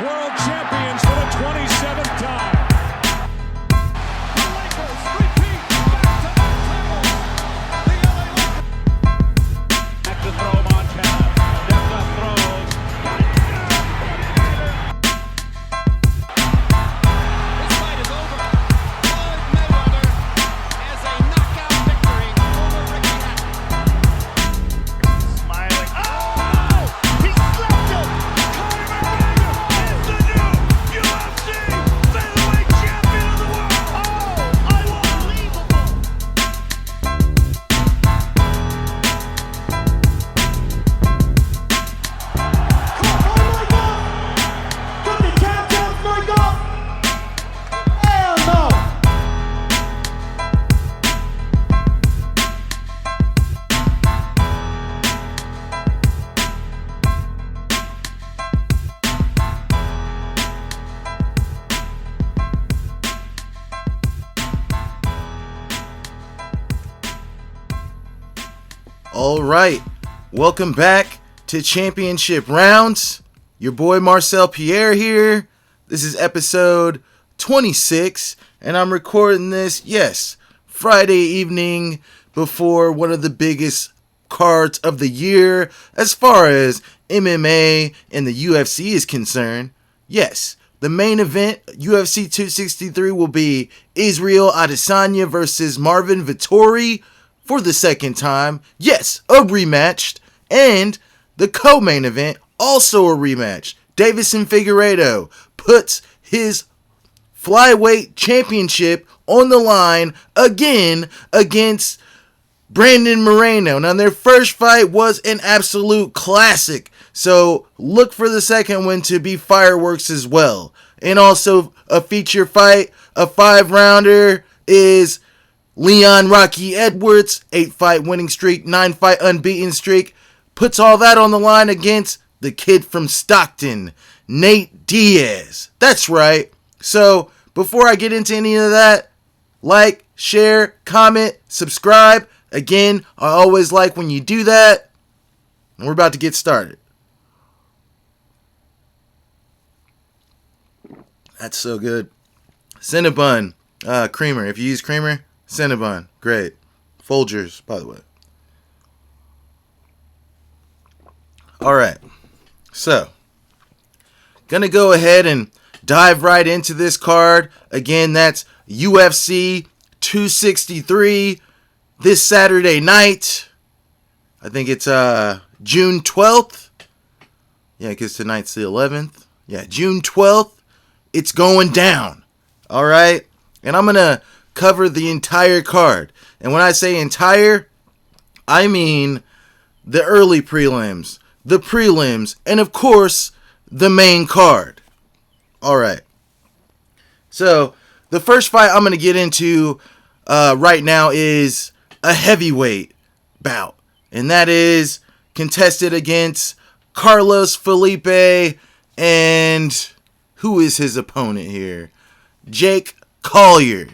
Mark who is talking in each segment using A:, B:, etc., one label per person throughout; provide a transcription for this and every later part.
A: world champions for the 27th time. The Lakers repeat back to back titles. The LA Lakers. Back to throw Montana. Steph throws. This fight is over. Floyd Mayweather has a knockout victory over Ricky Hatton. Smiling. Oh! He slapped him! Conor McGregor is the new UFC featherweight champion of the world! Oh, unbelievable!
B: Could the champions break up? Hell no!
C: All right, welcome back to Championship Rounds. Your boy Marcel Pierre here. This is episode 26, and I'm recording this, yes, Friday evening before one of the biggest cards of the year as far as MMA and the UFC is concerned. Yes, the main event, UFC 263, will be Israel Adesanya versus Marvin Vettori for the second time. Yes, a rematch. And the co-main event, also a rematch. Davison Figueiredo puts his flyweight championship on the line again against Brandon Moreno. Now, their first fight was an absolute classic, so look for the second one to be fireworks as well. And also a feature fight, a 5-rounder, is Leon Rocky Edwards, 8-fight winning streak, 9-fight unbeaten streak, puts all that on the line against the kid from Stockton, Nate Diaz. That's right. So, before I get into any of that, like, share, comment, subscribe. Again, I always like when you do that. And we're about to get started. That's so good. Cinnabon, creamer. If you use creamer, Cinnabon, great. Folgers, by the way. Alright, so, gonna go ahead and dive right into this card. Again, that's UFC 263 this Saturday night. I think it's June 12th. Yeah, because tonight's the 11th. Yeah, June 12th. It's going down. Alright, and I'm gonna cover the entire card. And when I say entire, I mean the early prelims, the prelims, and of course, the main card. Alright. So, the first fight I'm going to get into right now is a heavyweight bout. And that is contested against Carlos Felipe and who is his opponent here? Jake Collier.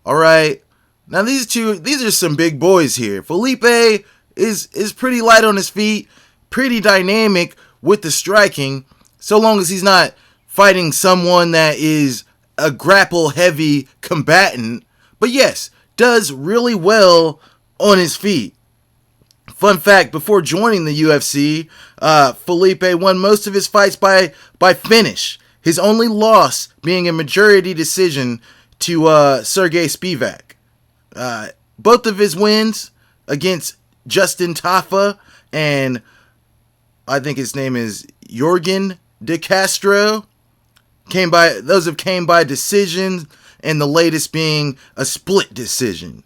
C: Alright. Now these are some big boys here. Felipe is pretty light on his feet, pretty dynamic with the striking, so long as he's not fighting someone that is a grapple heavy combatant. But yes, does really well on his feet. Fun fact, before joining the UFC, Felipe won most of his fights by finish. His only loss being a majority decision to Sergey Spivak. Both of his wins against Justin Tafa and I think his name is Jorgen De Castro came by decision, and the latest being a split decision.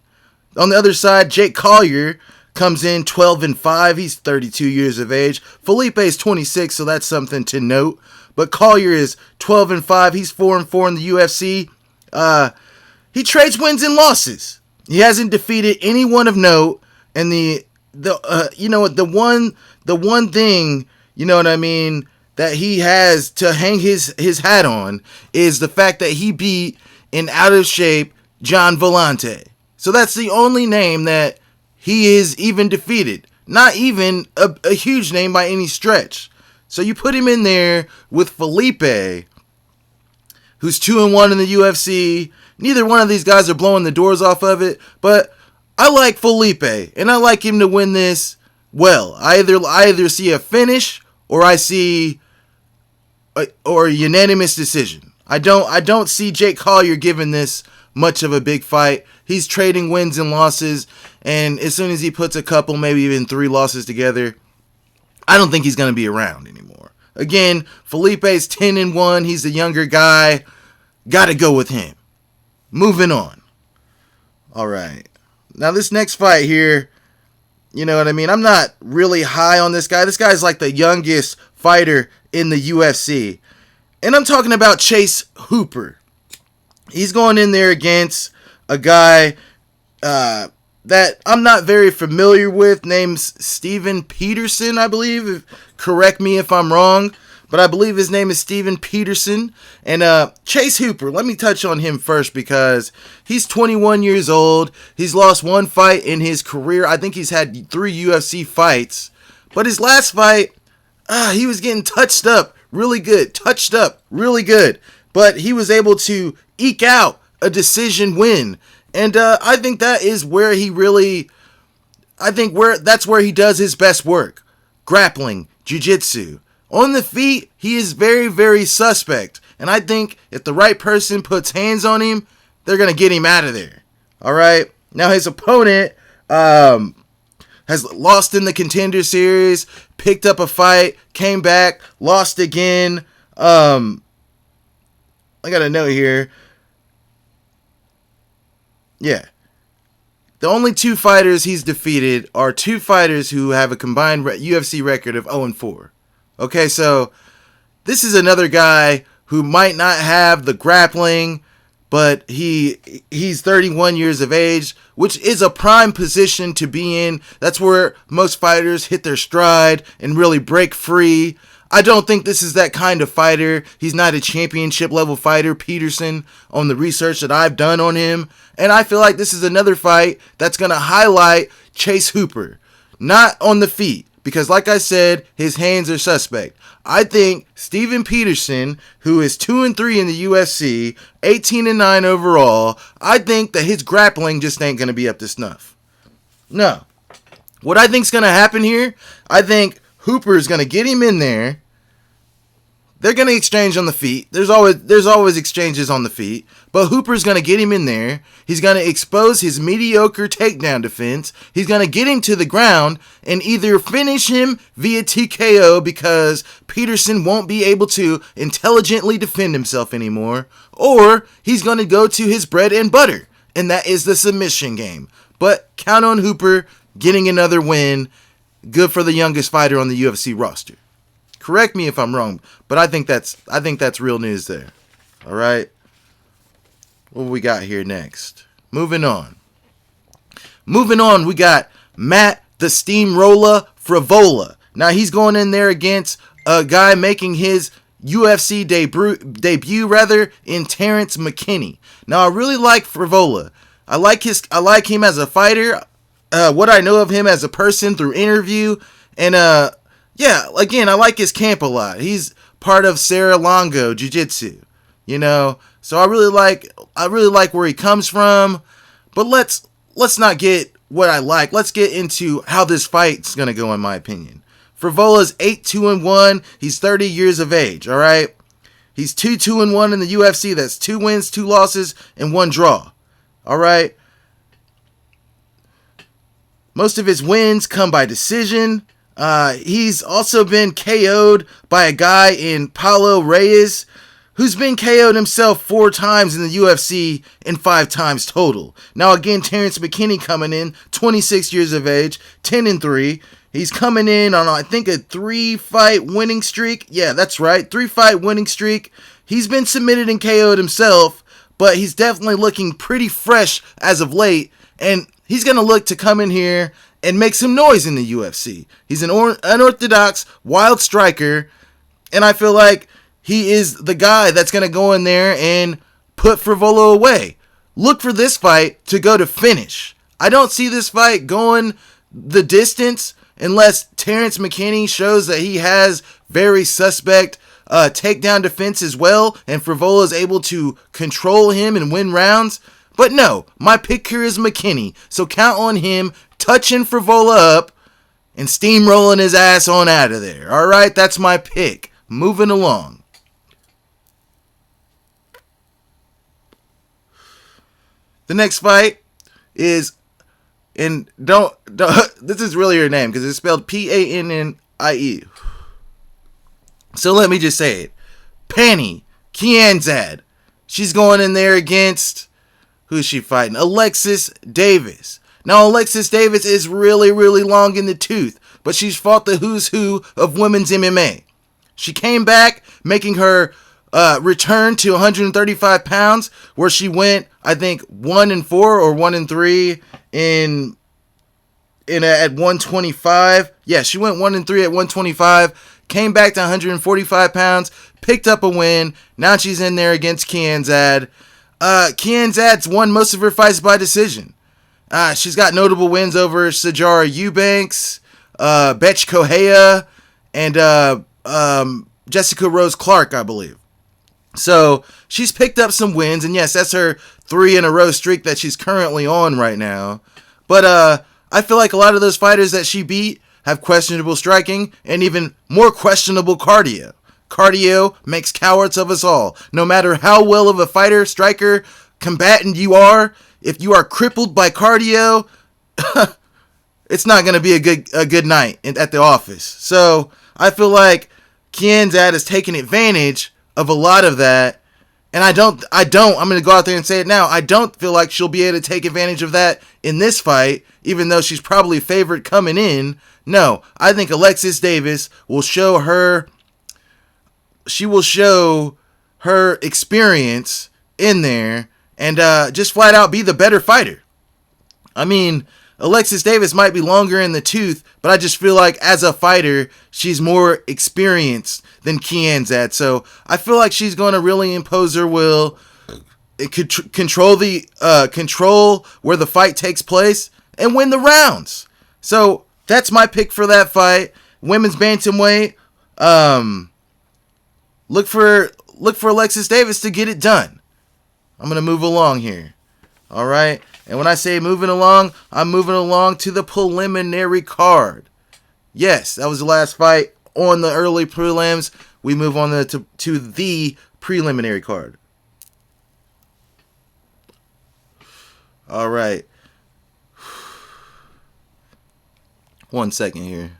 C: On the other side, Jake Collier comes in 12-5. He's 32 years of age. Felipe is 26, so that's something to note. But Collier is 12-5. He's 4-4 in the UFC. He trades wins and losses. He hasn't defeated anyone of note. And the one thing, you know what I mean, that he has to hang his hat on is the fact that he beat an out of shape John Vellante. So that's the only name that he is even defeated. Not even a huge name by any stretch. So you put him in there with Felipe, who's 2-1 in the UFC. Neither one of these guys are blowing the doors off of it, but I like Felipe, and I like him to win this well. I either see a finish or I see a unanimous decision. I don't see Jake Collier giving this much of a big fight. He's trading wins and losses, and as soon as he puts a couple, maybe even 3 losses together, I don't think he's going to be around anymore. Again, Felipe's 10-1. He's a younger guy. Got to go with him. Moving on. All right. Now this next fight here, you know what I mean? I'm not really high on this guy. This guy's like the youngest fighter in the UFC. And I'm talking about Chase Hooper. He's going in there against a guy that I'm not very familiar with, named Steven Peterson, I believe. Correct me if I'm wrong, but I believe his name is Steven Peterson. And Chase Hooper, let me touch on him first because he's 21 years old. He's lost 1 fight in his career. I think he's had 3 UFC fights. But his last fight, he was getting touched up really good. But he was able to eke out a decision win. And I think that is where that's where he does his best work. Grappling, jiu-jitsu. On the feet, he is very, very suspect. And I think if the right person puts hands on him, they're going to get him out of there. All right? Now his opponent has lost in the Contender Series, picked up a fight, came back, lost again. I got a note here. Yeah. The only 2 fighters he's defeated are 2 fighters who have a combined UFC record of 0-4. Okay, so this is another guy who might not have the grappling, but he's 31 years of age, which is a prime position to be in. That's where most fighters hit their stride and really break free. I don't think this is that kind of fighter. He's not a championship level fighter, Peterson, on the research that I've done on him. And I feel like this is another fight that's going to highlight Chase Hooper. Not on the feet, because like I said, his hands are suspect. I think Steven Peterson, who is 2-3 in the UFC, 18-9 overall, I think that his grappling just ain't going to be up to snuff. No. What I think's going to happen here, I think Hooper is going to get him in there. They're going to exchange on the feet. There's always exchanges on the feet. But Hooper's going to get him in there. He's going to expose his mediocre takedown defense. He's going to get him to the ground and either finish him via TKO because Peterson won't be able to intelligently defend himself anymore. Or he's going to go to his bread and butter. And that is the submission game. But count on Hooper getting another win. Good for the youngest fighter on the UFC roster. Correct me if I'm wrong, but I think that's real news there. All right. What we got here next? Moving on, we got Matt the Steamroller Frivola. Now he's going in there against a guy making his UFC debut in Terrence McKinney. Now I really like Frivola. I like him as a fighter. What I know of him as a person through interview, and again, I like his camp a lot. He's part of Sarah Longo Jiu-Jitsu, so I really like where he comes from. But let's not get what I like. Let's get into how this fight's gonna go, in my opinion. Frivola's 8-2-1. He's 30 years of age. All right, he's 2-2-1 in the UFC. That's 2 wins, 2 losses, and 1 draw. All right. Most of his wins come by decision. He's also been KO'd by a guy in Paulo Reyes, who's been KO'd himself 4 times in the UFC and 5 times total. Now again, Terrence McKinney coming in, 26 years of age, 10-3. He's coming in on, I think, a 3-fight winning streak. Yeah, that's right, 3-fight winning streak. He's been submitted and KO'd himself, but he's definitely looking pretty fresh as of late, and he's going to look to come in here and make some noise in the UFC. He's an unorthodox, wild striker, and I feel like he is the guy that's going to go in there and put Frivola away. Look for this fight to go to finish. I don't see this fight going the distance, unless Terrence McKinney shows that he has very suspect takedown defense as well, and Frevola is able to control him and win rounds. But no, my pick here is McKinney, so count on him touching Frevola up and steamrolling his ass on out of there. All right, that's my pick. Moving along. The next fight is, and don't this is really her name because it's spelled Pannie. So let me just say it. Pannie Kianzad. She's going in there against, who's she fighting? Alexis Davis. Now, Alexis Davis is really, really long in the tooth, but she's fought the who's who of women's MMA. She came back, making her return to 135 pounds, where she went, I think, 1-4 or 1-3 at 125. Yeah, she went 1-3 at 125. Came back to 145 pounds, picked up a win. Now she's in there against Kianzad. Kianzad's won most of her fights by decision. She's got notable wins over Sajara Eubanks, Betch Kohea, and Jessica Rose Clark, I believe. So she's picked up some wins, and yes, that's her 3-in-a-row streak that she's currently on right now. But I feel like a lot of those fighters that she beat have questionable striking and even more questionable cardio. Cardio makes cowards of us all. No matter how well of a fighter, striker, combatant you are, if you are crippled by cardio, it's not going to be a good night at the office. So I feel like Kianzad has taken advantage of a lot of that, and I'm going to go out there and say it now, I don't feel like she'll be able to take advantage of that in this fight, even though she's probably favored coming in. No, I think Alexis Davis will show her experience in there and just flat out be the better fighter. I mean, Alexis Davis might be longer in the tooth, but I just feel like as a fighter, she's more experienced than Kianzad. So I feel like she's going to really impose her will, control where the fight takes place, and win the rounds. So that's my pick for that fight. Women's bantamweight. Look for Alexis Davis to get it done. I'm going to move along here. All right. And when I say moving along, I'm moving along to the preliminary card. Yes, that was the last fight on the early prelims. We move on to the preliminary card. All right. 1 second here.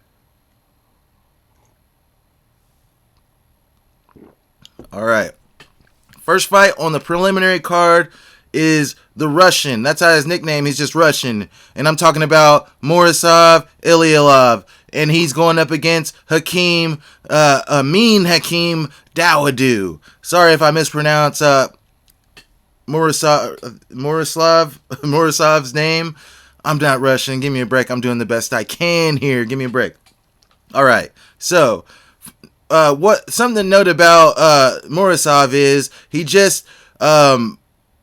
C: All right. First fight on the preliminary card is the Russian. That's how his nickname. He's just Russian. And I'm talking about Morozov Ilyalov. And he's going up against Amin Hakim Dawodu. Sorry if I mispronounce Morozov's name. I'm not Russian. Give me a break. I'm doing the best I can here. Give me a break. All right. So, something to note about Morozov is he just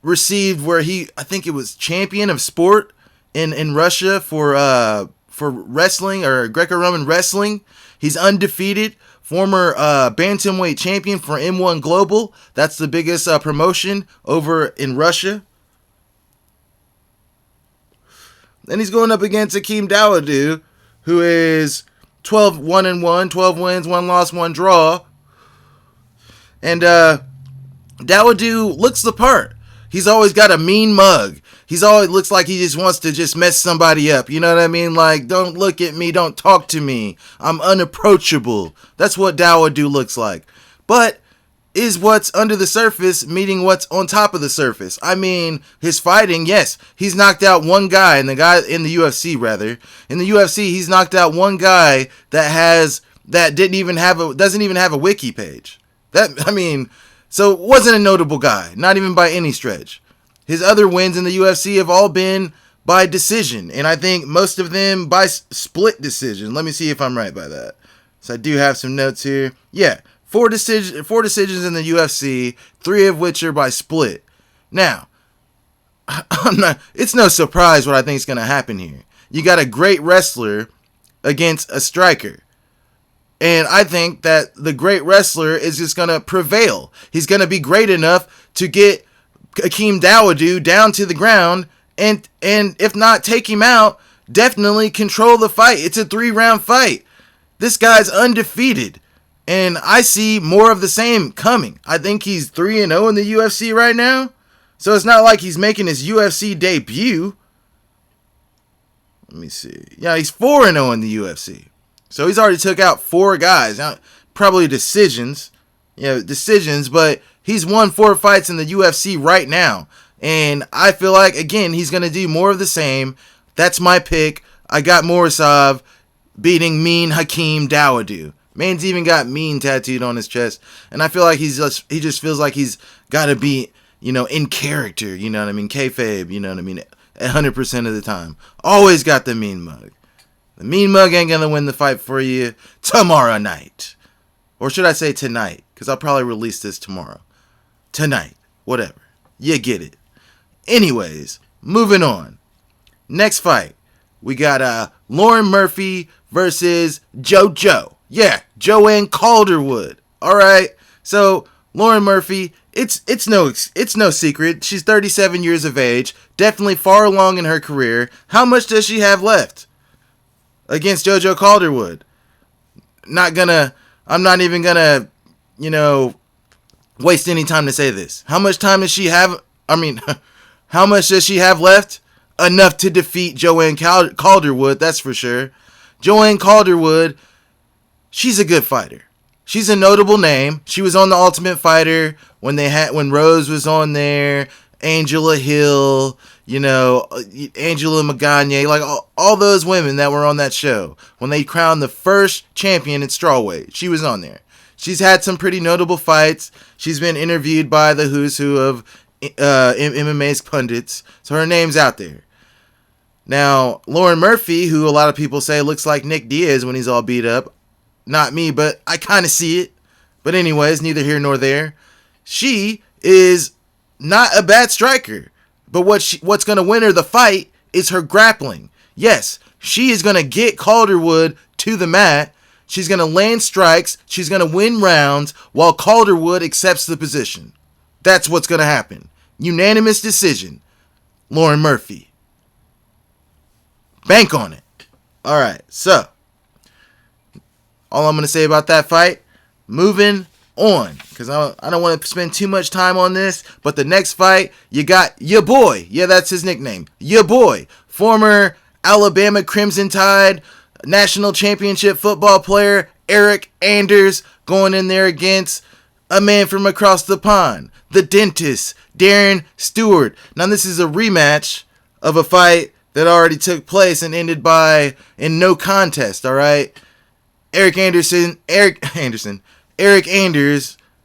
C: received I think it was champion of sport in Russia for wrestling or Greco-Roman wrestling. He's undefeated. Former bantamweight champion for M1 Global. That's the biggest promotion over in Russia. Then he's going up against Hakim Dawodu, who is 1-1, 12 wins, 1 loss, 1 draw. And Dawodu looks the part. He's always got a mean mug. He's always looks like he just wants to just mess somebody up. You know what I mean? Like, don't look at me. Don't talk to me. I'm unapproachable. That's what Dawodu looks like. But is what's under the surface meeting what's on top of the surface? I mean, his fighting, yes, he's knocked out one guy, and the guy in the UFC, rather. In the UFC, he's knocked out one guy that doesn't even have a wiki page. So it wasn't a notable guy, not even by any stretch. His other wins in the UFC have all been by decision, and I think most of them by split decision. Let me see if I'm right by that. So I do have some notes here. Yeah, 4 decisions in the UFC, 3 of which are by split. Now, it's no surprise what I think is going to happen here. You got a great wrestler against a striker. And I think that the great wrestler is just going to prevail. He's going to be great enough to get Hakeem Dawodu down to the ground and if not take him out, definitely control the fight. It's a 3-round fight. This guy's undefeated. And I see more of the same coming. I think he's 3-0 in the UFC right now. So it's not like he's making his UFC debut. Let me see. Yeah, he's 4-0 in the UFC. So he's already took out 4 guys. Now, probably decisions. Decisions, but he's won 4 fights in the UFC right now. And I feel like, again, he's going to do more of the same. That's my pick. I got Morozov beating Mean Hakeem Dawodu. Man's even got mean tattooed on his chest. And I feel like he just feels like he's got to be, in character. You know what I mean? Kayfabe, you know what I mean? 100% of the time. Always got the mean mug. The mean mug ain't going to win the fight for you tomorrow night. Or should I say tonight? Because I'll probably release this tomorrow. Tonight. Whatever. You get it. Anyways, moving on. Next fight. We got Lauren Murphy versus JoJo. Yeah, Joanne Calderwood. All right. So Lauren Murphy, it's no secret. She's 37 years of age, definitely far along in her career. How much does she have left against JoJo Calderwood? I'm not even gonna, waste any time to say this. How much time does she have? How much does she have left? Enough to defeat Joanne Calderwood, that's for sure. Joanne Calderwood, she's a good fighter. She's a notable name. She was on The Ultimate Fighter when Rose was on there, Angela Hill, Angela Magana, like all those women that were on that show. When they crowned the first champion at strawweight, she was on there. She's had some pretty notable fights. She's been interviewed by the who's who of MMA's pundits, so her name's out there. Now, Lauren Murphy, who a lot of people say looks like Nick Diaz when he's all beat up. Not me, but I kind of see it. But anyways, neither here nor there. She is not a bad striker. But what's going to win her the fight is her grappling. Yes, she is going to get Calderwood to the mat. She's going to land strikes. She's going to win rounds while Calderwood accepts the position. That's what's going to happen. Unanimous decision. Lauren Murphy. Bank on it. All right, so all I'm going to say about that fight, moving on, because I don't want to spend too much time on this, but the next fight, you got your boy. Yeah, that's his nickname. Your boy. Former Alabama Crimson Tide national championship football player Eric Anders going in there against a man from across the pond, the dentist, Darren Stewart. Now, this is a rematch of a fight that already took place and ended in no contest, all right? Eric Anders,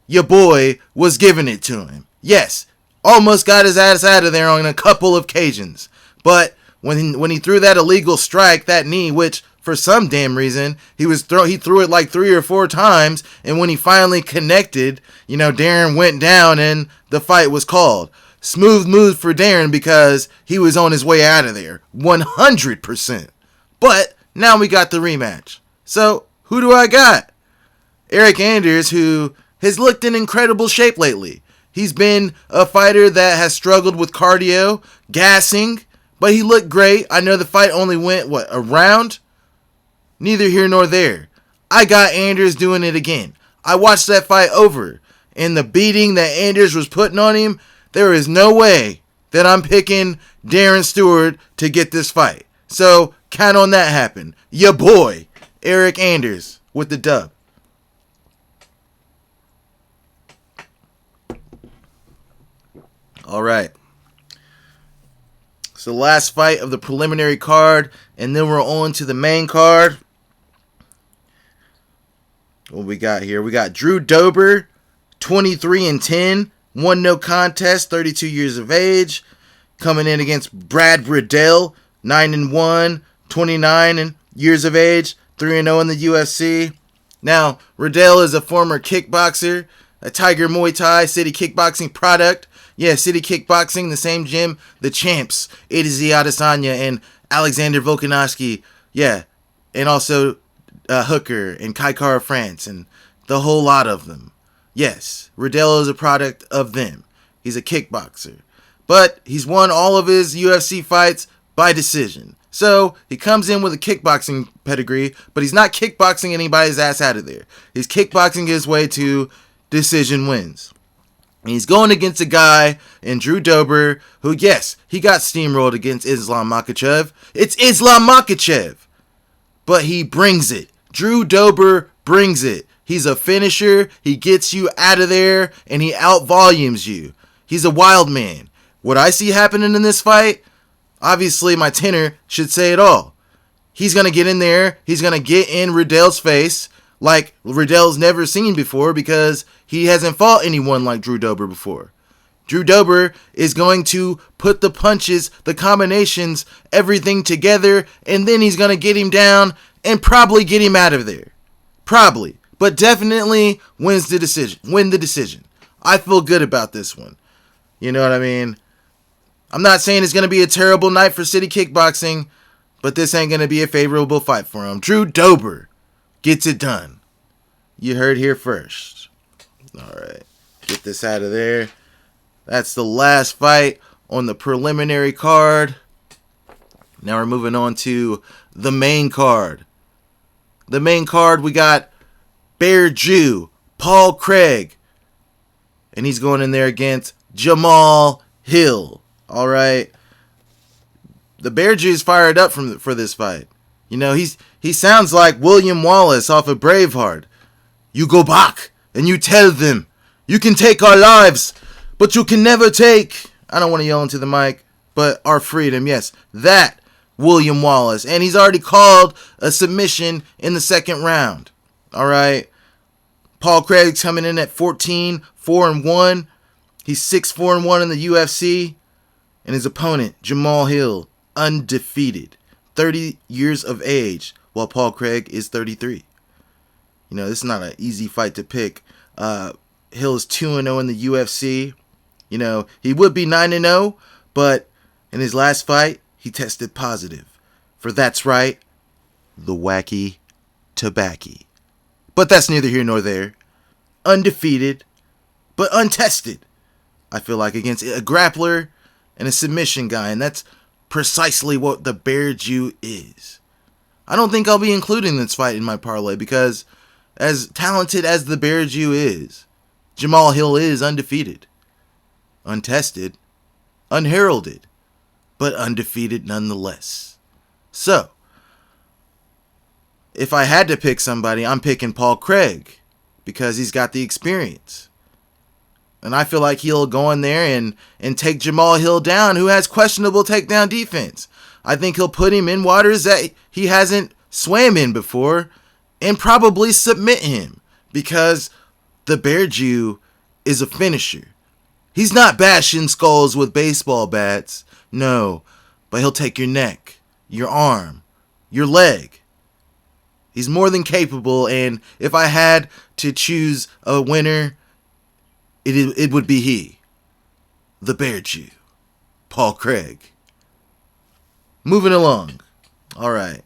C: your boy, was giving it to him. Yes, almost got his ass out of there on a couple of occasions. But when he threw that illegal strike, that knee, which for some damn reason, he threw it like 3 or 4 times, and when he finally connected, Darren went down and the fight was called. Smooth move for Darren because he was on his way out of there. 100%. But now we got the rematch. So, who do I got? Eric Anders, who has looked in incredible shape lately. He's been a fighter that has struggled with cardio, gassing, but he looked great. I know the fight only went, a round? Neither here nor there. I got Anders doing it again. I watched that fight over, and the beating that Anders was putting on him, there is no way that I'm picking Darren Stewart to get this fight. So, count on that happen. Your boy, Eric Anders, with the dub. All right. So, the last fight of the preliminary card, and then we're on to the main card. What we got here? We got Drew Dober, 23-10. 1 no contest, 32 years of age, coming in against Brad Riddell, 9-1, 29 years of age, 3-0 in the UFC. Now, Riddell is a former kickboxer, a Tiger Muay Thai City Kickboxing product. Yeah, City Kickboxing, the same gym, the champs, Adesanya and Alexander Volkanovski. Yeah, and also Hooker and Kai Kara France and the whole lot of them. Yes, Riddell is a product of them. He's a kickboxer. But he's won all of his UFC fights by decision. So he comes in with a kickboxing pedigree, but he's not kickboxing anybody's ass out of there. He's kickboxing his way to decision wins. And he's going against a guy in Drew Dober who, yes, he got steamrolled against Islam Makhachev. It's Islam Makhachev. But he brings it. Drew Dober brings it. He's a finisher. He gets you out of there, and he outvolumes you. He's a wild man. What I see happening in this fight, obviously my tenor should say it all. He's going to get in there. He's going to get in Riddell's face like Riddell's never seen before because he hasn't fought anyone like Drew Dober before. Drew Dober is going to put the punches, the combinations, everything together, and then he's going to get him down and probably get him out of there. Probably. But definitely win the decision. I feel good about this one. You know what I mean? I'm not saying it's going to be a terrible night for City Kickboxing, but this ain't going to be a favorable fight for him. Drew Dober gets it done. You heard here first. All right. Get this out of there. That's the last fight on the preliminary card. Now we're moving on to the main card. The main card, we got Bear Jew, Paul Craig. And he's going in there against Jamal Hill. All right. The Bear Jew is fired up for this fight. You know, he sounds like William Wallace off of Braveheart. You go back and you tell them, you can take our lives, but you can never take, I don't want to yell into the mic, but our freedom. Yes, that William Wallace. And he's already called a submission in the second round. All right. Paul Craig's coming in at 14-4-1. He's 6-4-1 in the UFC. And his opponent, Jamal Hill, undefeated. 30 years of age, while Paul Craig is 33. You know, this is not an easy fight to pick. Hill is 2-0 in the UFC. You know, he would be 9-0, but in his last fight, he tested positive for, that's right, the wacky tobacco. But that's neither here nor there. Undefeated, but untested. I feel like against a grappler and a submission guy, and that's precisely what the Bear Jew is. I don't think I'll be including this fight in my parlay because as talented as the Bear Jew is, Jamal Hill is undefeated, untested, unheralded, but undefeated nonetheless. So, if I had to pick somebody, I'm picking Paul Craig because he's got the experience. And I feel like he'll go in there and take Jamal Hill down, who has questionable takedown defense. I think he'll put him in waters that he hasn't swam in before and probably submit him because the Bear Jew is a finisher. He's not bashing skulls with baseball bats, no, but he'll take your neck, your arm, your leg. He's more than capable, and if I had to choose a winner, it would be he, the Bear Jew, Paul Craig. Moving along. All right.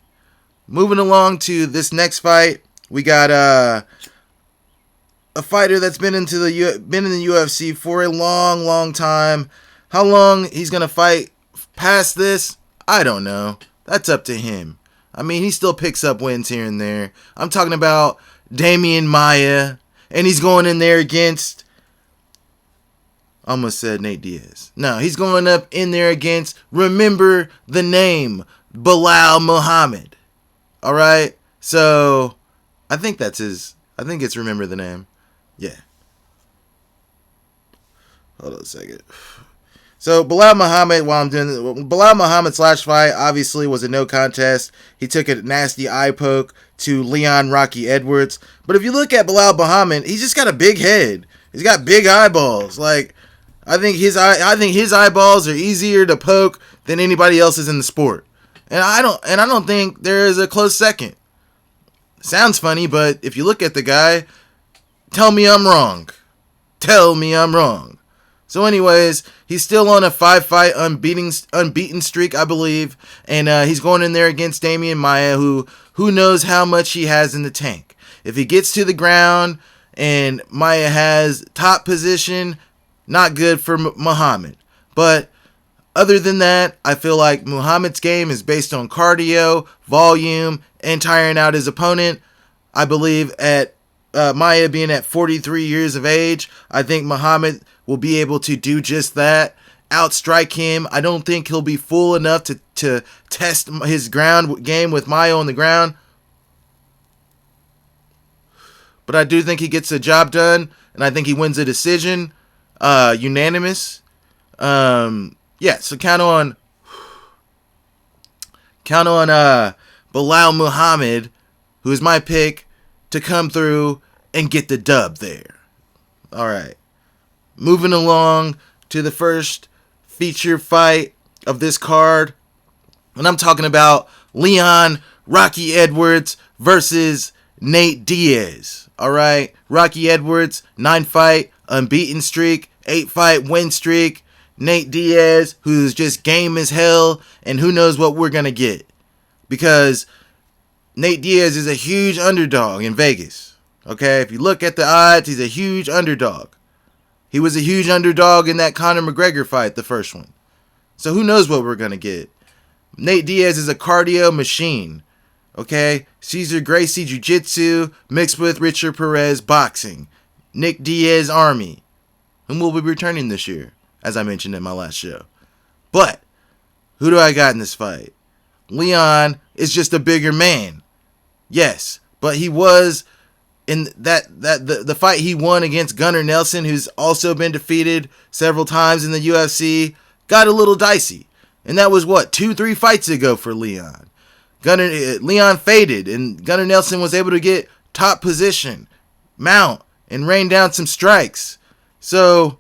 C: Moving along to this next fight, we got a fighter that's been in the UFC for a long, long time. How long he's gonna fight past this, I don't know. That's up to him. I mean, he still picks up wins here and there. I'm talking about Damian Maia, and he's going in there against, I almost said Nate Diaz. No, he's going up in there against, remember the name, Belal Muhammad. All right? So, I think it's remember the name. Yeah. Hold on a second. So, Belal Muhammad's last fight obviously was a no contest. He took a nasty eye poke to Leon Rocky Edwards. But if you look at Belal Muhammad, he's just got a big head. He's got big eyeballs. Like, I think his eyeballs are easier to poke than anybody else's in the sport. And I don't think there is a close second. Sounds funny, but if you look at the guy, tell me I'm wrong. Tell me I'm wrong. So anyways, he's still on a 5-fight unbeaten streak, I believe. And he's going in there against Damian Maia, who knows how much he has in the tank. If he gets to the ground and Maia has top position, not good for Muhammad. But other than that, I feel like Muhammad's game is based on cardio, volume, and tiring out his opponent. I believe at Maia being at 43 years of age, I think Muhammad will be able to do just that, outstrike him. I don't think he'll be full enough to test his ground game with Maia on the ground. But I do think he gets the job done, and I think he wins a decision, unanimous. Yeah, so count on Bilal Muhammad, who is my pick, to come through and get the dub there. All right. Moving along to the first feature fight of this card. And I'm talking about Leon Rocky Edwards versus Nate Diaz. All right. Rocky Edwards, 9-fight unbeaten streak, 8-fight win streak. Nate Diaz, who's just game as hell, and who knows what we're going to get. Because Nate Diaz is a huge underdog in Vegas. Okay, if you look at the odds, he's a huge underdog. He was a huge underdog in that Conor McGregor fight, the first one. So who knows what we're going to get. Nate Diaz is a cardio machine. Okay, Cesar Gracie Jiu-Jitsu mixed with Richard Perez boxing. Nick Diaz Army, whom will be returning this year, as I mentioned in my last show. But who do I got in this fight? Leon is just a bigger man. Yes, but he was in the fight he won against Gunnar Nelson, who's also been defeated several times in the UFC, got a little dicey. And that was 2-3 fights ago for Leon. Leon faded, and Gunnar Nelson was able to get top position, mount, and rain down some strikes. So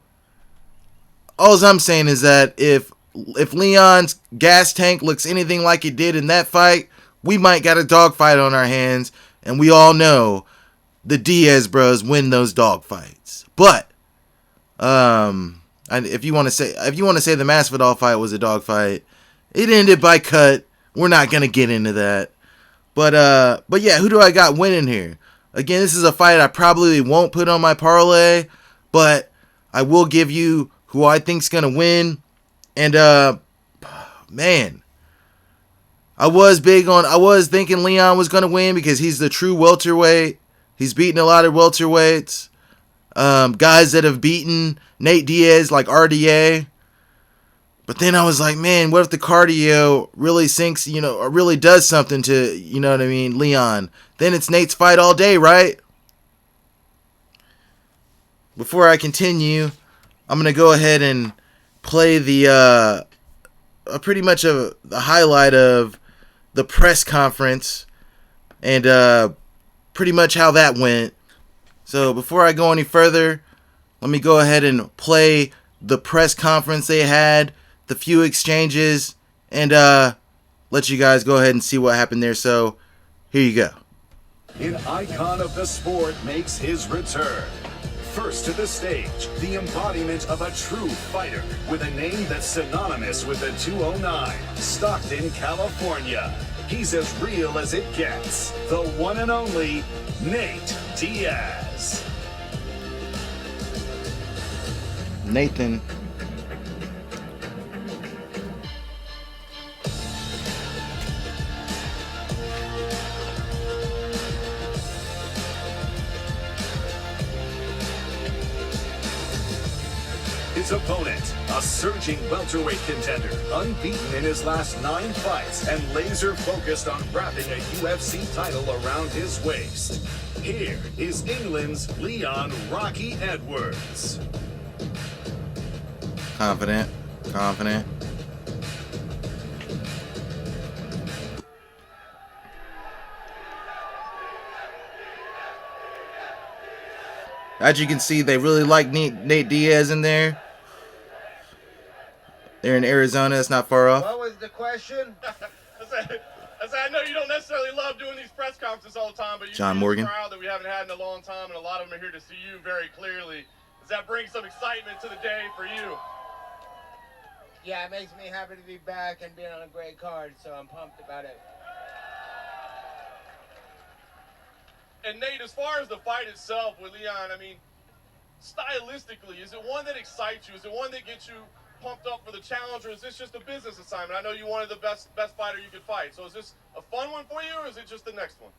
C: all I'm saying is that if Leon's gas tank looks anything like it did in that fight, we might got a dogfight on our hands, and we all know the Diaz bros win those dogfights. But if you want to say the Masvidal fight was a dogfight, it ended by cut. We're not gonna get into that. But yeah, who do I got winning here? Again, this is a fight I probably won't put on my parlay, but I will give you who I think's gonna win. And man, I was thinking Leon was gonna win because he's the true welterweight. He's beaten a lot of welterweights, guys that have beaten Nate Diaz like RDA. But then I was like, man, what if the cardio really sinks, or really does something to, Leon? Then it's Nate's fight all day, right? Before I continue, I'm going to go ahead and play the pretty much the highlight of the press conference and pretty much how that went. So before I go any further, let me go ahead and play the press conference they had, the few exchanges, and let you guys go ahead and see what happened there. So here you go.
D: An icon of the sport makes his return. First to the stage, the embodiment of a true fighter with a name that's synonymous with the 209, Stockton, California. He's as real as it gets. The one and only Nate Diaz.
C: Nathan.
D: His opponent, a surging welterweight contender, unbeaten in his last 9 fights and laser focused on wrapping a UFC title around his waist. Here is England's Leon Rocky Edwards.
C: Confident. As you can see, they really like Nate Diaz in there. They're in Arizona. It's not far off.
E: What was the question?
A: I know you don't necessarily love doing these press conferences all the time, but you
C: John
A: see
C: Morgan.
A: this crowd that we haven't had in a long time, and a lot of them are here to see you very clearly.
E: Does that bring some excitement to the day for you?
F: Yeah, it makes me happy to be back and being on a great card, so I'm pumped about it.
E: And Nate, as far as the fight itself with Leon, I mean, stylistically, is it one that excites you? Is it one that gets you pumped up for the challenge, or is this just a business assignment? I know you wanted the best fighter you could fight, so is this a fun one for you, or is it just the next one?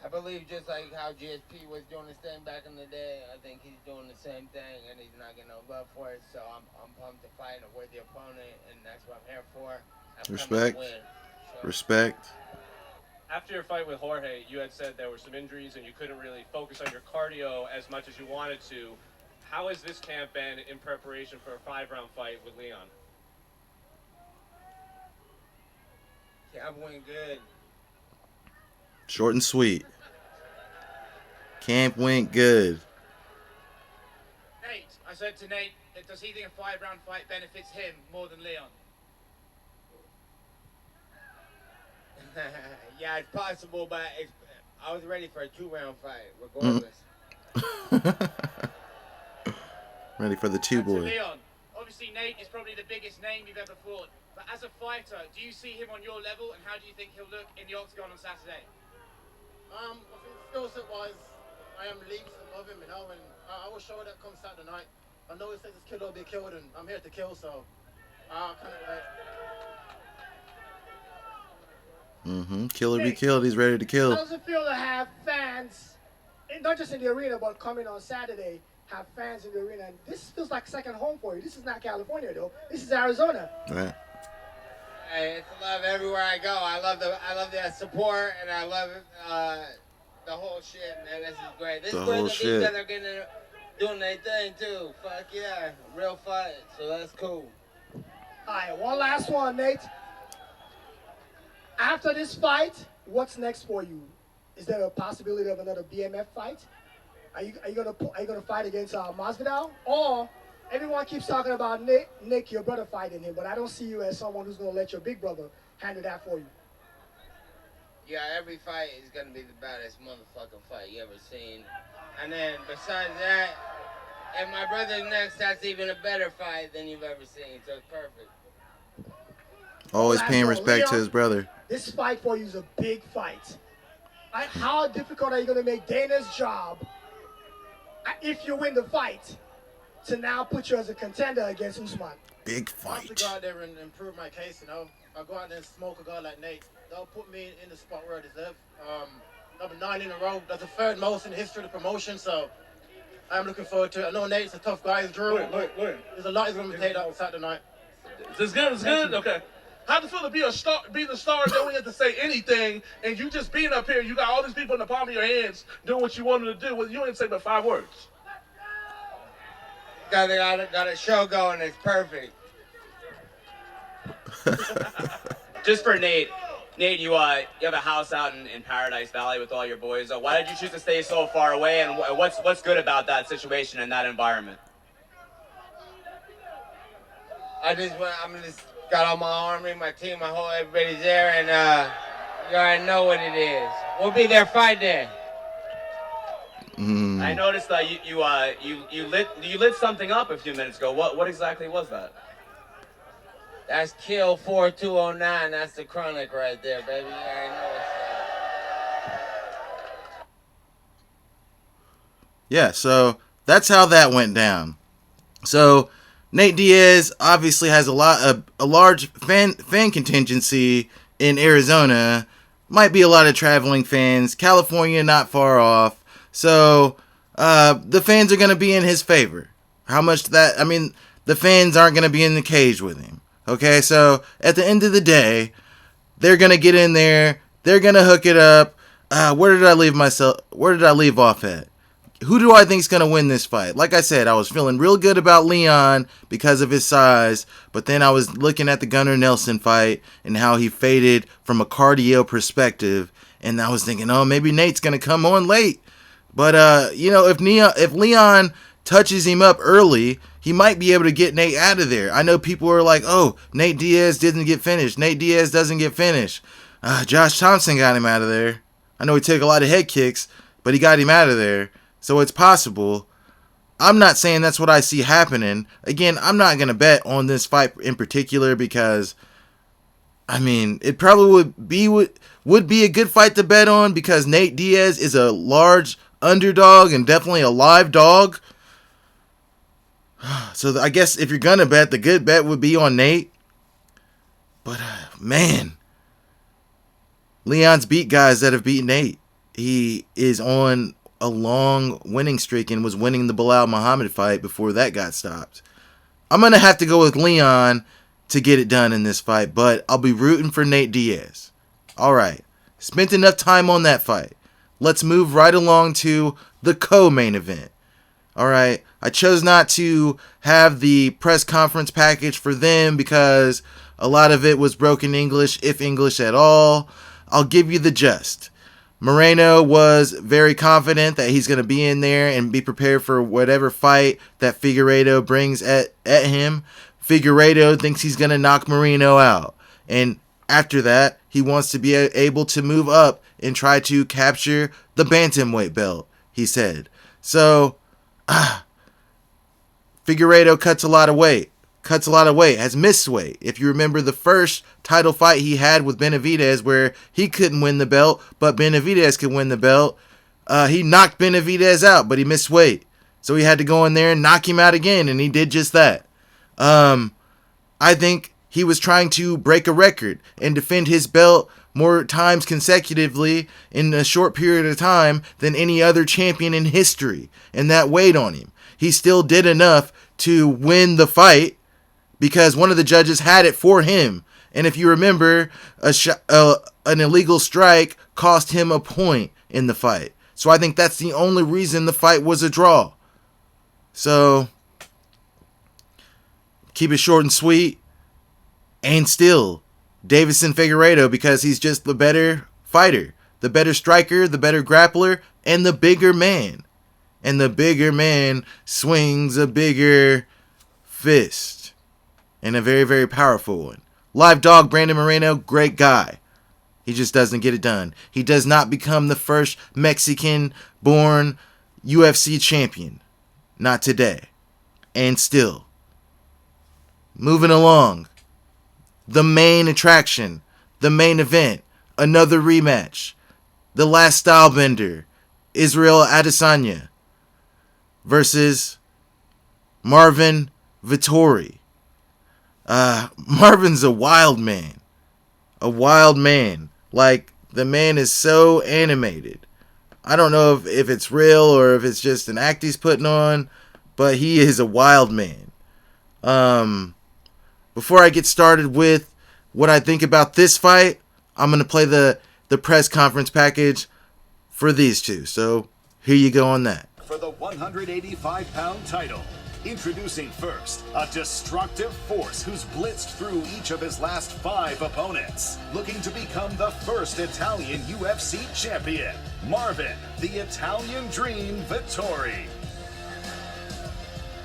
F: I believe just like how GSP was doing his thing back in the day, I think he's doing the same thing, and he's not getting no love for it. So I'm pumped to fight a worthy opponent, and that's what I'm here for.
C: Respect. Respect.
G: After your fight with Jorge, you had said there were some injuries and you couldn't really focus on your cardio as much as you wanted to. How has this camp been in preparation for a 5-round fight with Leon?
F: Camp went good.
C: Short and sweet. Camp went good.
H: Nate, I said to Nate, does he think a 5-round fight benefits him more than Leon?
F: Yeah, it's possible, but I was ready for a 2-round fight, regardless.
C: Ready for the two boy.
H: Leon, obviously Nate is probably the biggest name you've ever fought, but as a fighter, do you see him on your level, and how do you think he'll look in the octagon on Saturday?
I: I think skill set wise, I am leagues above him, and I will show that come Saturday night. I know he says this kid will be killed, and I'm here to kill, so I can't wait.
C: Killer be killed. He's ready to kill.
B: How does it feel to have fans, not just in the arena, but coming on Saturday, have fans in the arena? And this feels like second home for you. This is not California, though. This is Arizona.
C: Right.
F: Hey, it's love everywhere I go. I love the support, and I love the whole shit, man. This is great. This is great that these guys are doing their thing too. Fuck yeah, real fight. So that's cool.
B: All right, one last one, Nate. After this fight, what's next for you? Is there a possibility of another BMF fight? Are you gonna fight against Masvidal? Or everyone keeps talking about Nick, your brother, fighting him, but I don't see you as someone who's gonna let your big brother handle that for you.
F: Yeah, every fight is gonna be the baddest motherfucking fight you ever seen. And then besides that, if my brother's next, that's even a better fight than you've ever seen. So it's perfect.
C: Always paying respect to his brother.
B: This fight for you is a big fight. How difficult are you going to make Dana's job, if you win the fight, to now put you as a contender against Usman?
C: Big
I: I have
C: fight.
I: to go out there and improve my case, you know. I'll go out there and smoke a guy like Nate. They'll put me in the spot where I deserve. Number 9 in a row. That's the third most in the history of the promotion, so I'm looking forward to it. I know Nate's a tough guy. He's Drew. There's a lot he's going to take out Saturday night.
E: It's good. It's good. Okay. How does it feel to be a star, be the star, don't have to say anything, and you just being up here, you got all these people in the palm of your hands doing what you want them to do. Well, you ain't say but 5 words.
F: Got a show going. It's perfect.
J: Just for Nate. Nate, you have a house out in Paradise Valley with all your boys. Why did you choose to stay so far away, and what's good about that situation and that environment?
F: I'm just got all my army, my team, everybody's there, and you already know what it is. We'll be there fight day.
J: I noticed that you lit something up a few minutes ago. What exactly was that?
F: That's Kill 4209. That's the Chronic right there, baby. You already know what's up.
C: Yeah, so that's how that went down. So Nate Diaz obviously has a large fan contingency in Arizona. Might be a lot of traveling fans. California not far off. So the fans are going to be in his favor. How much that? I mean, the fans aren't going to be in the cage with him. Okay, so at the end of the day, they're going to get in there. They're going to hook it up. Where did I leave off at? Who do I think is going to win this fight? Like I said, I was feeling real good about Leon because of his size, but then I was looking at the Gunnar Nelson fight and how he faded from a cardio perspective, and I was thinking, oh, maybe Nate's going to come on late. But, if Leon touches him up early, he might be able to get Nate out of there. I know people are like, oh, Nate Diaz didn't get finished. Nate Diaz doesn't get finished. Josh Thompson got him out of there. I know he took a lot of head kicks, but he got him out of there. So it's possible. I'm not saying that's what I see happening. Again, I'm not going to bet on this fight in particular because, I mean, it probably would be a good fight to bet on because Nate Diaz is a large underdog and definitely a live dog. So I guess if you're going to bet, the good bet would be on Nate. But, man, Leon's beat guys that have beaten Nate. He is on a long winning streak and was winning the Bilal Muhammad fight before that got stopped. I'm going to have to go with Leon to get it done in this fight, but I'll be rooting for Nate Diaz. All right. Spent enough time on that fight. Let's move right along to the co-main event. All right. I chose not to have the press conference package for them because a lot of it was broken English, if English at all. I'll give you the gist. Moreno was very confident that he's going to be in there and be prepared for whatever fight that Figueiredo brings at him. Figueiredo thinks he's going to knock Moreno out. And after that, he wants to be able to move up and try to capture the bantamweight belt, he said. So, Figueiredo cuts a lot of weight, has missed weight. If you remember the first title fight he had with Benavidez where he couldn't win the belt, but Benavidez could win the belt, he knocked Benavidez out, but he missed weight. So he had to go in there and knock him out again, and he did just that. I think he was trying to break a record and defend his belt more times consecutively in a short period of time than any other champion in history, and that weighed on him. He still did enough to win the fight because one of the judges had it for him. And if you remember, an illegal strike cost him a point in the fight. So I think that's the only reason the fight was a draw. So, keep it short and sweet. And still, Deiveson Figueiredo because he's just the better fighter, the better striker, the better grappler, and the bigger man. And the bigger man swings a bigger fist. And a very, very powerful one. Live dog Brandon Moreno, great guy. He just doesn't get it done. He does not become the first Mexican-born UFC champion. Not today. And still. Moving along. The main attraction. The main event. Another rematch. The last style bender. Israel Adesanya versus Marvin Vettori. Marvin's a wild man. A wild man. Like, the man is so animated. I don't know if it's real or if it's just an act he's putting on, but he is a wild man. Before I get started with what I think about this fight, I'm going to play the press conference package for these two. So, here you go on that.
D: For the 185-pound title. Introducing first, a destructive force who's blitzed through each of his last 5 opponents. Looking to become the first Italian UFC champion, Marvin, the Italian Dream Vettori.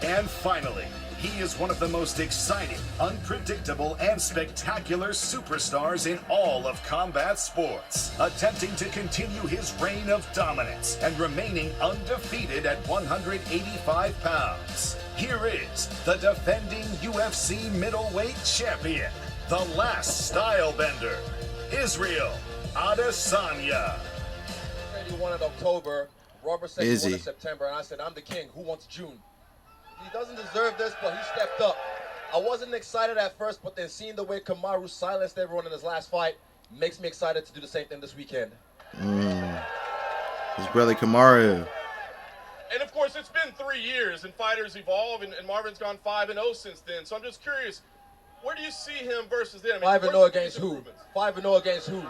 D: And finally, he is one of the most exciting, unpredictable, and spectacular superstars in all of combat sports, attempting to continue his reign of dominance and remaining undefeated at 185 pounds. Here is the defending UFC middleweight champion, the last style bender, Israel Adesanya.
K: He won in October, Robert said he won in September, and I said, I'm the king, who wants June? He doesn't deserve this, but he stepped up. I wasn't excited at first, but then seeing the way Kamaru silenced everyone in his last fight makes me excited to do the same thing this weekend.
C: His brother Kamaru.
E: And of course, it's been 3 years, and fighters evolve, and Marvin's gone 5-0 since then. So I'm just curious, where do you see him versus them?
K: 5-0 against who? 5-0 against who?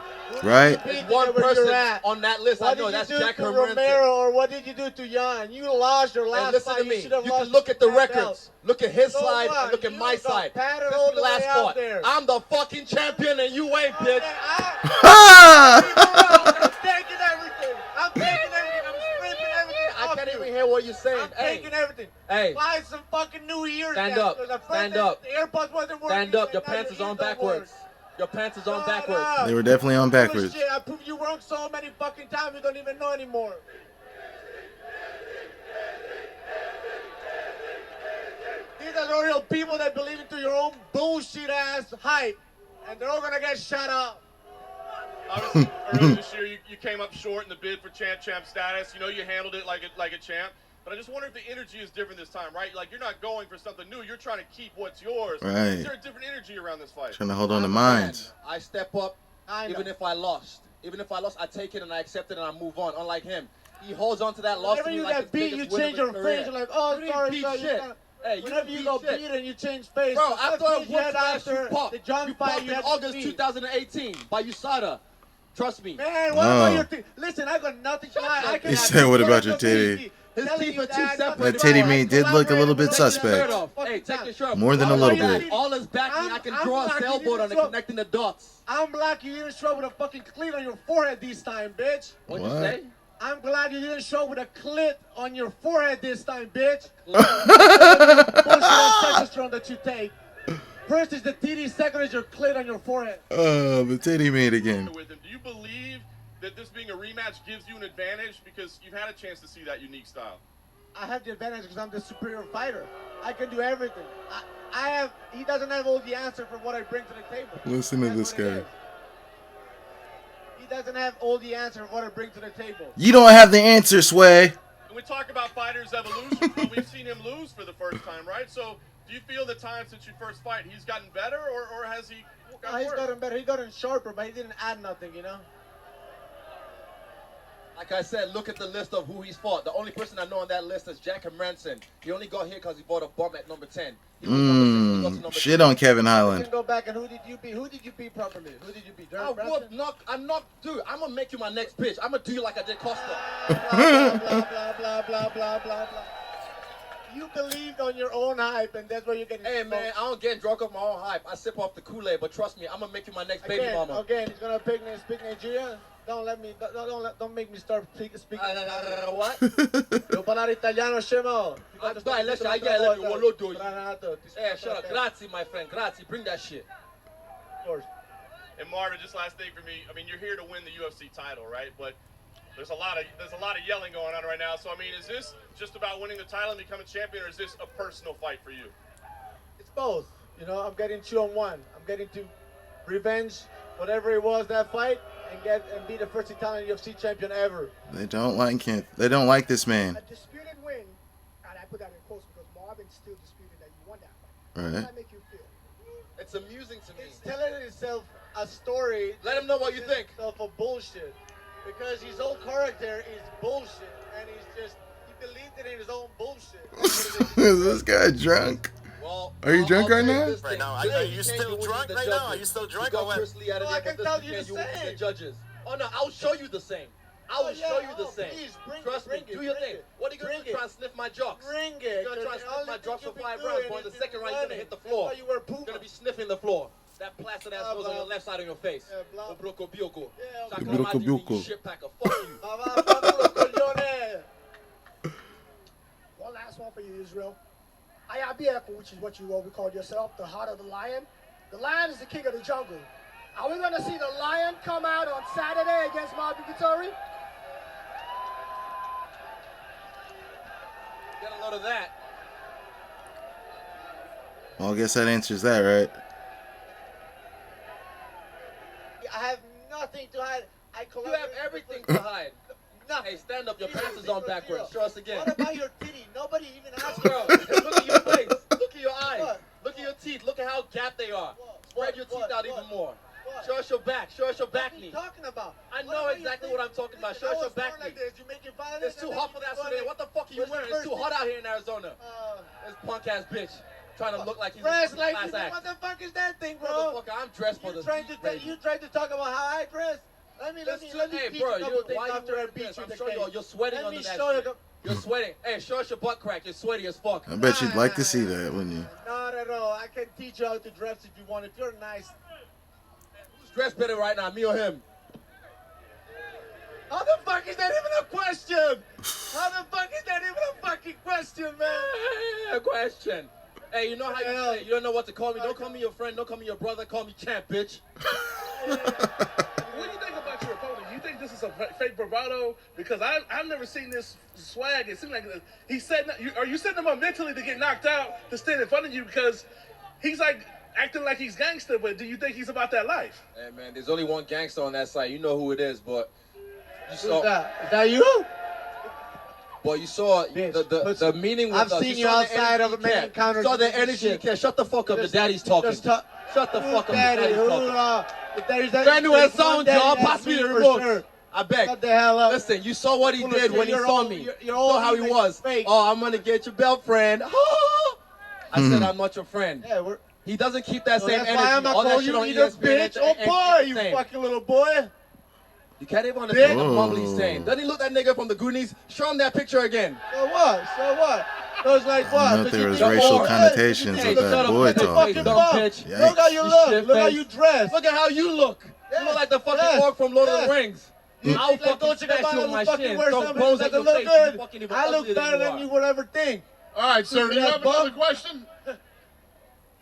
C: Right.
K: There's one person on that list I know. That's Jack Hermanson.
L: Romero, or what did you do to Jan? You lost your last
K: listen
L: fight.
K: to me. You can look at the records. Look at his side and look at my side. This is the last fought. I'm the fucking champion and you ain't, bitch.
L: I'm taking everything. I'm taking everything. I'm stripping everything.
K: I can't even hear what you're saying.
L: I'm taking everything.
K: Hey.
L: Buy some fucking New Year's.
K: Stand up. Stand up.
L: The AirPods wasn't working.
K: Stand up. Your pants is on backwards. Your pants is on backwards.
C: They were definitely on backwards.
L: Shit, I proved you wrong so many fucking times you don't even know anymore. ass hype, and they're all gonna get shut up.
E: Obviously, earlier this year, you came up short in the bid for champ status. You know, you handled it like a champ. But I just wonder if the energy is different this time, right? Like, you're not going for something new. You're trying to keep what's yours.
C: Right.
E: Is there a different energy around this fight?
C: Trying to hold on to minds.
K: I step up, even if I lost. Even if I lost, I take it and I accept it and I move on. Unlike him, he holds on to that loss.
L: Whenever you get beat, you change your face. You're like, oh, sorry, sir.
K: Hey,
L: whenever you go beat and you change face.
K: Bro, after I
L: whooped
K: you popped.
L: The John
K: You
L: fight
K: popped
L: you
K: in
L: had
K: August
L: to
K: 2018 by USADA. Trust me.
L: Man, what about your teeth? Listen, I got nothing to lie.
C: He said, what about your titty?
K: His teeth are too separate.
C: That titty meat did look a little bit suspect.
K: Hey, take your shirt off.
C: More than a little bit.
K: All is backing. I can draw a sailboat on it, connecting the dots.
L: I'm black. You didn't show with a fucking cleat on your forehead this time, bitch.
K: What'd you say?
L: I'm glad you didn't show with a clit on your forehead this time, bitch. Bullshit testosterone that you take. First is the TD, second is your clit on your forehead.
C: Oh, the titty meat again.
E: Do you believe that this being a rematch gives you an advantage because you've had a chance to see that unique style?
L: I have the advantage because I'm the superior fighter. I can do everything. He doesn't have all the answer for what I bring to the table.
C: Listen to this guy.
L: He doesn't have all the answer for what I bring to the table.
C: You don't have the answer, Sway.
E: And we talk about fighters' evolution, but we've seen him lose for the first time, right? So do you feel the time since you first fight, he's gotten better or has he gotten worse?
L: He's gotten better. He gotten sharper, but he didn't add nothing, you know?
K: Like I said, look at the list of who he's fought. The only person I know on that list is Jack Ranson. He only got here because he bought a bum at number 10.
C: Shit on Kevin
L: You
C: Highland.
L: can go back and who did you beat? Who did you beat properly? Who did you beat?
K: I'm not, dude. I'm gonna make you my next bitch. I'm gonna do you like I did Costa.
L: Blah, blah, blah, blah, blah. You believed on your own hype, and that's where you're getting.
K: Hey man, I don't get drunk off my own hype. I sip off the Kool-Aid, but trust me, I'm gonna make you my next baby mama.
L: Again, he's gonna speak Nigeria. Don't make me start speaking.
K: What?
L: Devo parlare italiano, scemo.
K: Dai, let me. Hey, shut up. Grazie, my friend. Grazie. Bring that shit.
L: Of course.
E: And Marvin, just last thing for me. I mean, you're here to win the UFC title, right? But there's a lot of yelling going on right now. So I mean, is this just about winning the title and becoming champion, or is this a personal fight for you?
L: It's both. You know, I'm getting 2-on-1. I'm getting to revenge whatever it was that fight and be the first Italian UFC champion ever.
C: They don't like him. They don't like this man.
B: A disputed win, and I put that in quotes because Marvin still disputed that you won that fight.
C: Right.
B: How does that make you feel?
K: It's amusing to me.
L: It's telling itself a story.
K: Let him know what you think.
L: Of bullshit, because his whole character is bullshit, and he believed it in his own bullshit.
C: Is this guy drunk?
K: Well,
C: are you drunk right now?
K: Right now, are you still drunk right now? Are you still drunk?
L: I can tell you the same.
K: Judges. Oh no, I'll show you the same. I will show you the same.
L: Please,
K: Trust me, do your thing. What are you going to do? Try and sniff my jocks?
L: Bring it.
K: You're going to try and sniff my jocks for 5 rounds, but in the second round, you're going to hit the floor.
L: You were
K: going to be sniffing the floor. That plastered ass goes on your left side of your face. Obroko bioko. Shit packer. Fuck you.
B: One last one for you, Israel. Ayabieko, which is what we call yourself, the heart of the lion. The lion is the king of the jungle. Are we going to see the lion come out on Saturday against Marvin Vettori?
K: Get a load of that.
C: Well, I guess that answers that, right?
L: I have nothing to hide.
K: You have everything to hide. Hey, stand up. Your pants is on backwards. Show us again.
L: What about your titty? Nobody even asked.
K: Girl, look at your face. Look at your eyes. Look at your teeth. Look at how gapped they are. Spread your teeth out even more. Show us your back. Show us your back knee.
L: What are you talking about?
K: I know exactly what I'm talking about. Show us your back knee. It's too hot for that today. What the fuck are you wearing? It's too hot out here in Arizona. This punk ass bitch trying to look like he's a class act.
L: What the fuck is that thing, bro?
K: Motherfucker, I'm dressed for this.
L: You tried to talk about how I dress. Let me
K: hey, bro, why you wearing this? I'm sure you're sweating under that shit. You're sweating. Hey, show us your butt crack. You're sweaty as fuck.
C: I bet you'd like to see that, wouldn't you?
L: Not at all. I can teach you how to dress if you want. If you're nice.
K: Who's dressed better right now, me or him?
L: How the fuck is that even a question? How the fuck is that even a fucking question, man?
K: A question. Hey, you know how you say you don't know what to call me? Don't call me your friend. Don't call me your brother. Call me champ, bitch.
M: What do you think about your opponent? You think this is a fake bravado? Because I've never seen this swag. It seems like are you setting him up mentally to get knocked out to stand in front of you? Because he's like acting like he's gangster, but do you think he's about that life?
K: Hey, man, there's only one gangster on that side. You know who it is, but you
L: Who's
K: saw.
L: that? Is that you?
K: But you saw
L: Bitch,
K: the meaning with
L: I've seen you outside of a man encounter.
K: You saw the energy you care. Shut the fuck up. The daddy's talking. Shut the fuck up. The daddy's talking. Brand has sound, y'all. Pass me the remote. Sure. I beg.
L: Shut the hell up.
K: Listen, you saw what he did when he saw me. You
L: saw
K: how he was.
L: Fake.
K: Oh, I'm gonna get your belt, friend. I said I'm not your friend.
L: Yeah,
K: he doesn't keep that same energy.
L: Why I'm not calling you either, bitch or boy, you fucking little boy.
K: You can't even understand the mumble he's saying. Doesn't he look that nigga from the Goonies? Show him that picture again.
L: So what? So what? So it's like what?
C: I don't know if there was racial connotations with that boy talk.
L: Look how you look. Look how you dress.
K: Look at how you look. You look like the fucking orc from Lord of the Rings. I'll fucking smash you on my shin. Throw bones at your face.
L: I look better than you would ever think.
N: All right, sir. Do you have another question?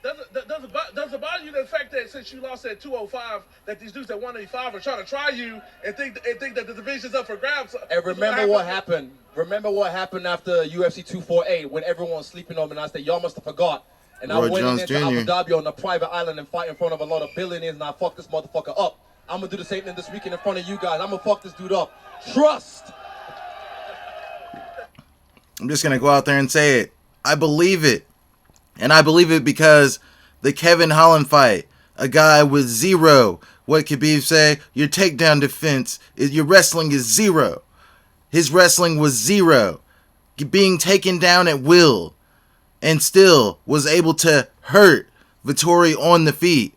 M: Does it bother you the fact that since you lost at 205, that these dudes at 185 are trying to try you and think that the division's up for grabs?
K: And remember what happened. Remember what happened after UFC 248 when everyone was sleeping on me and I said, y'all must have forgot. And I went into Abu Dhabi on a private island and fight in front of a lot of billionaires and I fucked this motherfucker up. I'm going to do the same thing this weekend in front of you guys. I'm going to fuck this dude up. Trust.
C: I'm just going to go out there and say it. I believe it. And I believe it because the Kevin Holland fight, a guy with zero, what Khabib say, your takedown defense, your wrestling is zero. His wrestling was zero. Being taken down at will. And still was able to hurt Vettori on the feet.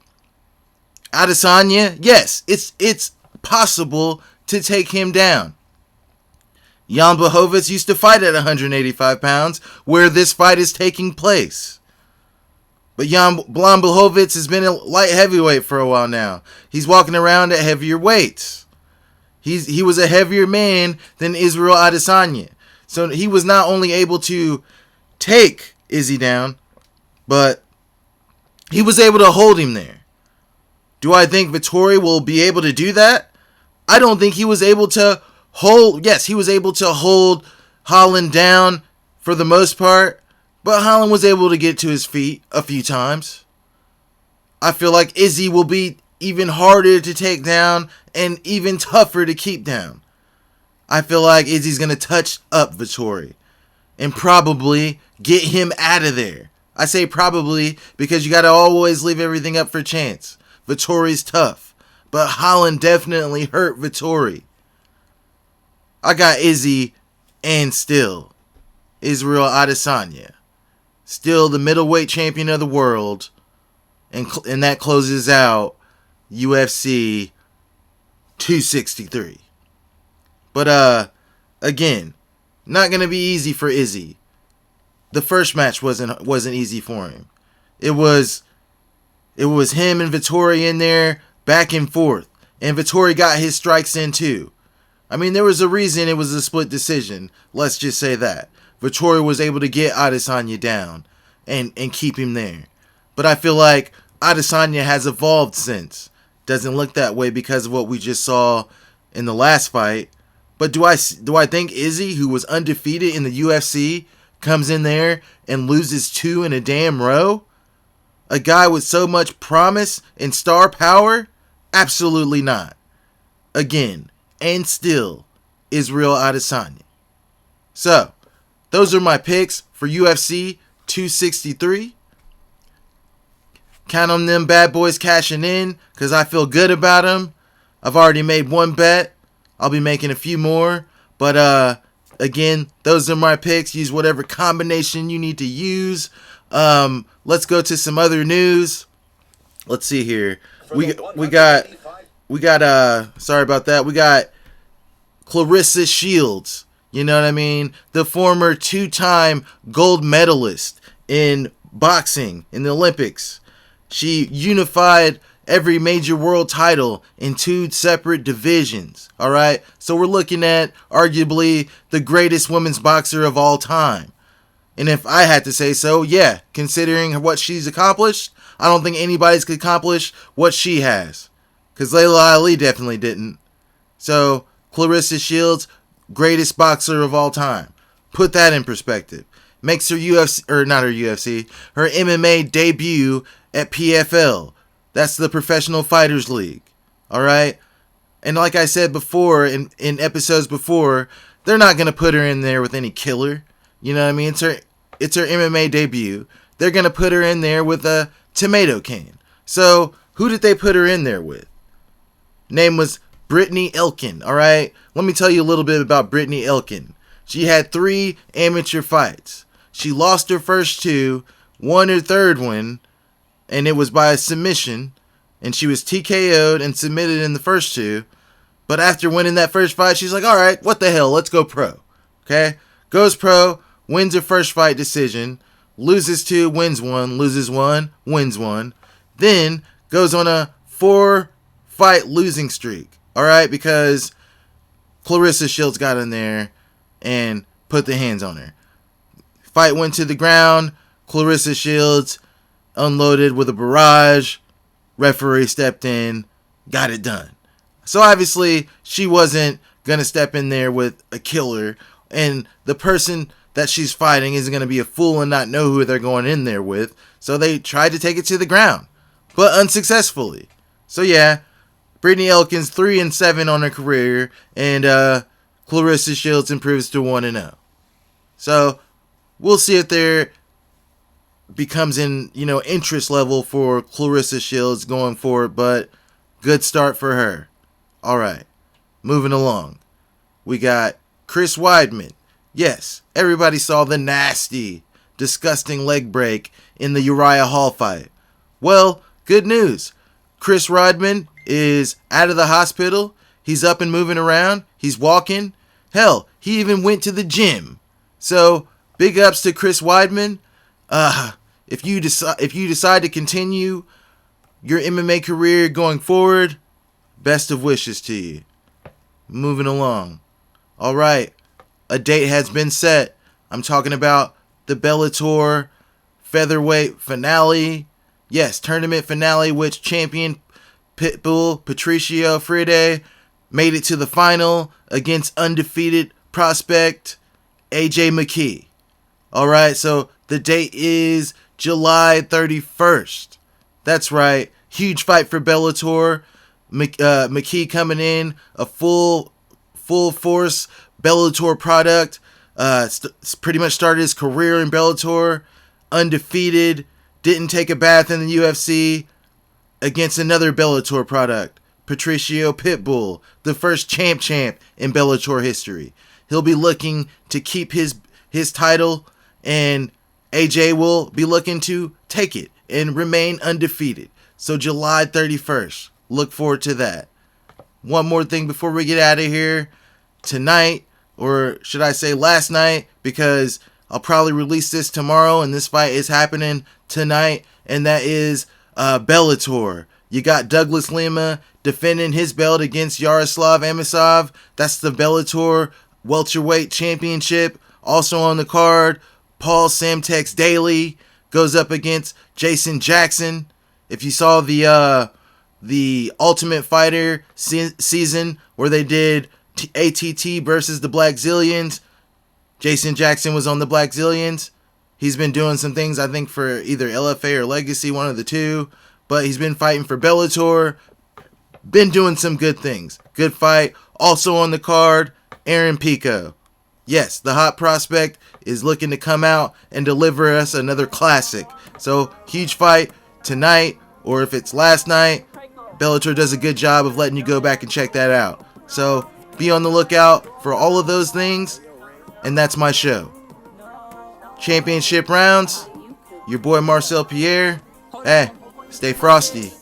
C: Adesanya, yes, it's possible to take him down. Jan Blachowicz used to fight at 185 pounds, where this fight is taking place. But Jan Blachowicz has been a light heavyweight for a while now. He's walking around at heavier weights. He was a heavier man than Israel Adesanya. So he was not only able to take Izzy down, but he was able to hold him there. Do I think Vettori will be able to do that? I don't think he was able to hold... Yes, he was able to hold Holland down for the most part, but Holland was able to get to his feet a few times. I feel like Izzy will be even harder to take down and even tougher to keep down. I feel like Izzy's going to touch up Vettori and probably get him out of there. I say probably because you got to always leave everything up for chance. Vittori's tough, but Holland definitely hurt Vettori. I got Izzy and still Israel Adesanya. Still the middleweight champion of the world. And that closes out UFC 263. But again, not going to be easy for Izzy. The first match wasn't easy for him. It was him and Vettori in there, back and forth. And Vettori got his strikes in too. I mean, there was a reason it was a split decision. Let's just say that. Vettori was able to get Adesanya down and keep him there. But I feel like Adesanya has evolved since. Doesn't look that way because of what we just saw in the last fight. But do I think Izzy, who was undefeated in the UFC, comes in there and loses 2 in a damn row? A guy with so much promise and star power? Absolutely not. Again, and still, Israel Adesanya. So, those are my picks for UFC 263. Count on them bad boys cashing in because I feel good about them. I've already made one bet. I'll be making a few more. But, again, those are my picks. Use whatever combination you need to use. Let's go to some other news. Let's see here. We got sorry about that. We got Clarissa Shields. You know what I mean? The former 2-time gold medalist in boxing in the Olympics. She unified every major world title in 2 separate divisions. All right? So we're looking at arguably the greatest women's boxer of all time. And if I had to say so, yeah, considering what she's accomplished, I don't think anybody's could accomplish what she has. Because Layla Ali definitely didn't. So, Clarissa Shields, greatest boxer of all time. Put that in perspective. Makes her her MMA debut at PFL. That's the Professional Fighters League. All right? And like I said before, in episodes before, they're not going to put her in there with any killer. You know what I mean? It's her MMA debut. They're going to put her in there with a tomato can. So, who did they put her in there with? Name was Brittany Elkin, all right? Let me tell you a little bit about Brittany Elkin. She had 3 amateur fights. She lost her first 2, won her third one, and it was by a submission, and she was TKO'd and submitted in the first 2. But after winning that first fight, she's like, all right, what the hell, let's go pro. Okay? Goes pro, wins her first fight decision, loses 2, wins 1, loses 1, wins 1. Then goes on a 4-fight losing streak. All right? Because Claressa Shields got in there and put the hands on her. Fight went to the ground. Claressa Shields unloaded with a barrage. Referee stepped in, got it done. So obviously she wasn't going to step in there with a killer, and the person that she's fighting isn't going to be a fool and not know who they're going in there with. So they tried to take it to the ground, but unsuccessfully. So yeah, Brittany Elkin's 3-7 on her career, and Claressa Shields improves to 1-0. So we'll see if there becomes an interest level for Claressa Shields going forward, but good start for her. All right, moving along. We got Chris Weidman. Yes, everybody saw the nasty, disgusting leg break in the Uriah Hall fight. Well, good news. Chris Weidman is out of the hospital. He's up and moving around. He's walking. Hell, he even went to the gym. So, big ups to Chris Weidman. If you decide to continue your MMA career going forward, best of wishes to you. Moving along. All right. A date has been set. I'm talking about the Bellator featherweight finale. Yes, tournament finale, which champion Pitbull Patricio Freire made it to the final against undefeated prospect AJ McKee. All right, so the date is July 31st. That's right. Huge fight for Bellator. McKee coming in, a full force Bellator product. Pretty much started his career in Bellator, undefeated, didn't take a bath in the UFC, against another Bellator product, Patricio Pitbull, the first champ in Bellator history. He'll be looking to keep his title, and AJ will be looking to take it and remain undefeated. So July 31st. Look forward to that. One more thing before we get out of here. Tonight, or should I say last night, because I'll probably release this tomorrow, and this fight is happening tonight, and that is Bellator. You got Douglas Lima defending his belt against Yaroslav Amosov. That's the Bellator welterweight championship. Also on the card, Paul Samtex Daly goes up against Jason Jackson. If you saw the Ultimate Fighter season where they did ATT versus the Black Zillions, Jason Jackson was on the Black Zillions. He's been doing some things, I think, for either LFA or Legacy, one of the two. But he's been fighting for Bellator. Been doing some good things. Good fight. Also on the card, Aaron Pico. Yes, the hot prospect is looking to come out and deliver us another classic. So, huge fight tonight, or if it's last night. Bellator does a good job of letting you go back and check that out. So, be on the lookout for all of those things. And that's my show. Championship rounds. Your boy Marcel Pierre. Hey, stay frosty.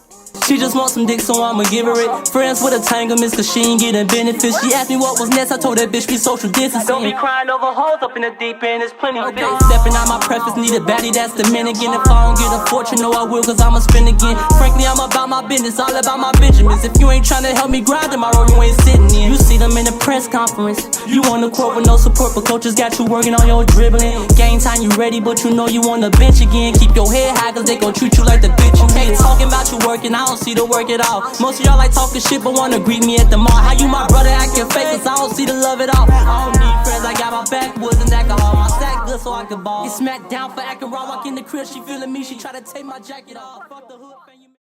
O: She just wants some dick, so I'ma give her it. Friends with entanglements, cause she ain't getting benefits. She asked me what was next, I told that bitch we social distancing. Don't be crying over hoes up in the deep end, there's plenty of bills. Stepping out my preface, need a baddie, that's the man again. If I don't get a fortune, no I will, cause I'ma spend again. Frankly, I'm about my business, all about my Benjamins. If you ain't trying to help me grind tomorrow, you ain't sitting in. You see them in the press conference. You on the court with no support, but coaches got you working on your dribbling. Game time, you ready, but you know you on the bench again. Keep your head high, cause they gon' treat you like the bitch you okay, talking about you working, I don't see the work at all. Most of y'all like talking shit, but wanna greet me at the mall. How you my brother acting fake, cause I don't see the love at all. I don't need friends, I got my backwoods and alcohol. My stack good, so I basketball. Get smacked down for acting raw, walk in the crib, she feeling me, she try to take my jacket off. Fuck the hood.